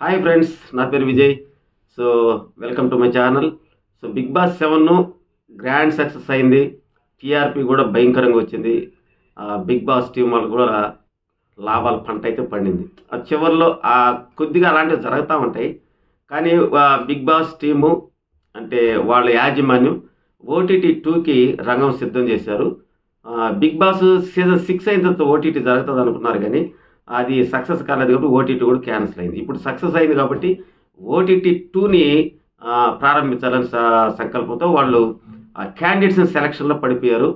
Hi friends, నా పేరు Vijay. So welcome to my channel. So Big Boss 7 grand success అయింది. TRP కూడా భయంకరంగా వచ్చింది. బిగ్ బాస్ టీం వాళ్ళు కూడా లాభాల పంట అయితే పండింది. ఆ చివరిలో కొద్దిగా అలాంటివి జరుగుతూ ఉంటాయి. కానీ బిగ్ బాస్ టీము అంటే వాళ్ళ యాజమాన్యం ఓటీటీ 2కి రంగం సిద్ధం చేశారు. బిగ్ బాస్ సీజన్ 6 అయిన తర్వాత ఓటీటీ జరుగుతుంది అనుకున్నారు, కానీ అది సక్సెస్ కాలేదు కాబట్టి ఓటీటీ కూడా క్యాన్సిల్ అయింది. ఇప్పుడు సక్సెస్ అయింది కాబట్టి ఓటీటీ 2ని ప్రారంభించాలని సంకల్పంతో వాళ్ళు క్యాండిడేట్స్ని సెలక్షన్లో పడిపోయారు.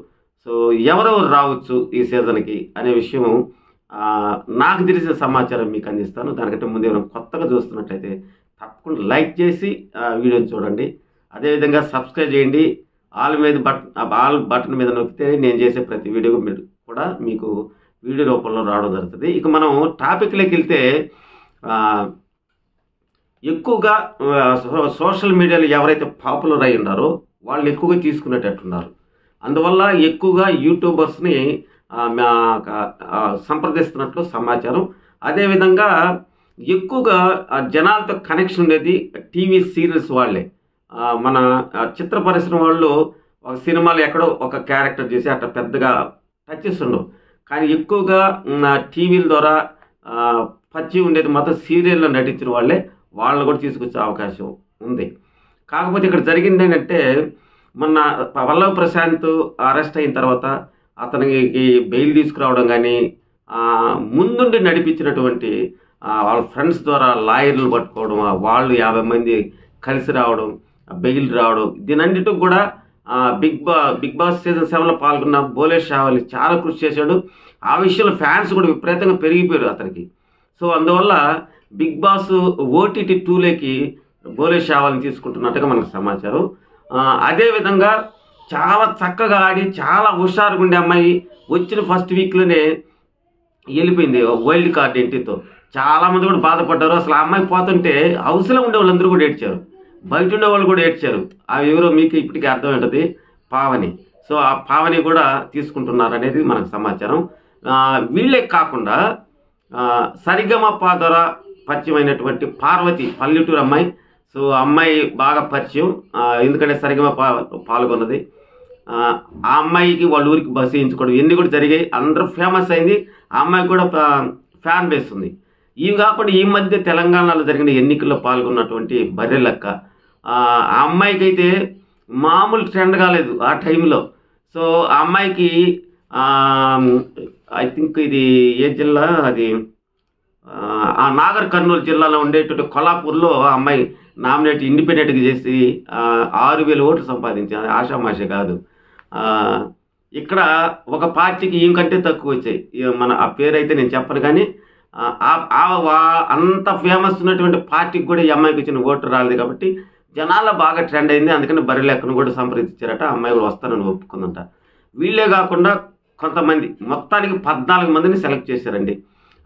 సో ఎవరెవరు రావచ్చు ఈ సీజన్కి అనే విషయం నాకు తెలిసిన సమాచారం మీకు అందిస్తాను. దానికంటే ముందు ఏమైనా కొత్తగా చూస్తున్నట్లయితే తప్పకుండా లైక్ చేసి వీడియోని చూడండి. అదేవిధంగా సబ్స్క్రైబ్ చేయండి. ఆల్ బటన్ మీద నొక్కితే నేను చేసే ప్రతి వీడియో కూడా మీకు వీడియో రూపంలో రావడం జరుగుతుంది. ఇక మనం టాపిక్లోకి వెళ్తే ఎక్కువగా సోషల్ మీడియాలో ఎవరైతే పాపులర్ అయి ఉన్నారో వాళ్ళు ఎక్కువగా తీసుకునేటట్టున్నారు. అందువల్ల ఎక్కువగా యూట్యూబర్స్ని సంప్రదిస్తున్నట్లు సమాచారం. అదేవిధంగా ఎక్కువగా జనాలతో కనెక్షన్ ఉండేది టీవీ సీరియల్స్ వాళ్ళే. మన చిత్ర పరిశ్రమ వాళ్ళు ఒక సినిమాలో ఎక్కడో ఒక క్యారెక్టర్ చేసి అట్లా పెద్దగా టచెస్ ఉండవు. కానీ ఎక్కువగా టీవీల ద్వారా పరిచయం ఉండేది మాత్రం సీరియల్లో నటించిన వాళ్ళని కూడా తీసుకొచ్చే అవకాశం ఉంది. కాకపోతే ఇక్కడ జరిగింది ఏంటంటే, మొన్న పల్లవి ప్రశాంత్ అరెస్ట్ అయిన తర్వాత అతనికి బెయిల్ తీసుకురావడం కానీ ముందుండి నడిపించినటువంటి వాళ్ళ ఫ్రెండ్స్ ద్వారా లాయర్లు పట్టుకోవడం, వాళ్ళు 50 మంది కలిసి రావడం, బెయిల్ రావడం, దీనన్నిటికి కూడా బిగ్ బాస్ సీజన్ 7లో పాల్గొన్న బోలే షావలి చాలా కృషి చేశాడు. ఆ విషయంలో ఫ్యాన్స్ కూడా విపరీతంగా పెరిగిపోయారు అతనికి. సో అందువల్ల బిగ్ బాస్ ఓటీటీ 2లోకి బోలే షావలిని తీసుకుంటున్నట్టుగా మనకు సమాచారం. అదేవిధంగా చాలా చక్కగా ఆడి చాలా హుషారుగా ఉండే అమ్మాయి వచ్చిన ఫస్ట్ వీక్లోనే వెళ్ళిపోయింది వైల్డ్ కార్డ్ ఎంట్రీతో. చాలామంది కూడా బాధపడ్డారు. అసలు ఆ అమ్మాయి పోతుంటే హౌస్లో ఉండే వాళ్ళందరూ కూడా ఏడ్చారు, బయట ఉండే వాళ్ళు కూడా ఏడ్చారు. ఆ ఎవరో మీకు ఇప్పటికీ అర్థమైంటుంది, పావని. సో ఆ పావని కూడా తీసుకుంటున్నారు అనేది మనకు సమాచారం. వీళ్ళే కాకుండా సరిగమప ద్వారా పరిచయం అయినటువంటి పార్వతి, పల్లెటూరు అమ్మాయి. సో అమ్మాయి బాగా పరిచయం, ఎందుకంటే సరిగమప పాల్గొన్నది. ఆ అమ్మాయికి వాళ్ళ ఊరికి బస్సు వేయించుకోవడం ఇవన్నీ కూడా జరిగాయి. అందరూ ఫేమస్ అయింది. ఆ అమ్మాయికి కూడా ఫ్యాన్ బేస్ ఉంది. ఇవి కాకుండా ఈ మధ్య తెలంగాణలో జరిగిన ఎన్నికల్లో పాల్గొన్నటువంటి బర్రెలక్క, ఆ అమ్మాయికి అయితే మామూలు ట్రెండ్ కాలేదు ఆ టైంలో. సో ఆ అమ్మాయికి ఐ థింక్ ఇది ఏ జిల్లా, అది నాగర్ కర్నూలు జిల్లాలో ఉండేటువంటి కొల్లాపూర్లో ఆ అమ్మాయి నామినేట్ ఇండిపెండెంట్గా చేసి 6,000 ఓట్లు సంపాదించింది. ఆషామాష కాదు. ఇక్కడ ఒక పార్టీకి ఇంకంటే తక్కువ వచ్చాయి. మన ఆ పేరు అయితే నేను చెప్పను, కానీ అంత ఫేమస్ ఉన్నటువంటి పార్టీకి కూడా ఈ అమ్మాయికి వచ్చిన ఓటు రాలేదు. కాబట్టి జనాల్లో బాగా ట్రెండ్ అయింది. అందుకని బర్రెలెక్కను కూడా సంప్రదించారట. అమ్మాయి కూడా వస్తానని ఒప్పుకుందంట. వీళ్ళే కాకుండా కొంతమంది, మొత్తానికి 14 మందిని సెలెక్ట్ చేశారండి.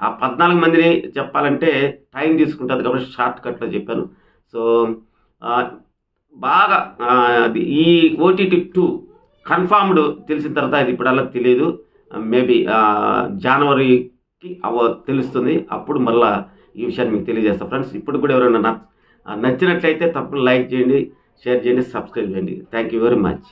ఆ 14 మందిని చెప్పాలంటే టైం తీసుకుంటుంది కాబట్టి షార్ట్ కట్లో చెప్పాను. సో బాగా ఈ ఓటీటీ 2 కన్ఫామ్డ్ తెలిసిన తర్వాత, అది ఇప్పుడల్లా తెలియదు, మేబీ జనవరికి తెలుస్తుంది. అప్పుడు మళ్ళీ ఈ విషయాన్ని మీకు తెలియజేస్తాను ఫ్రెండ్స్. ఇప్పుడు కూడా ఎవరైనా నచ్చినట్లయితే తప్పకుండా లైక్ చేయండి, షేర్ చేయండి, సబ్స్క్రైబ్ చేయండి. Thank you very much.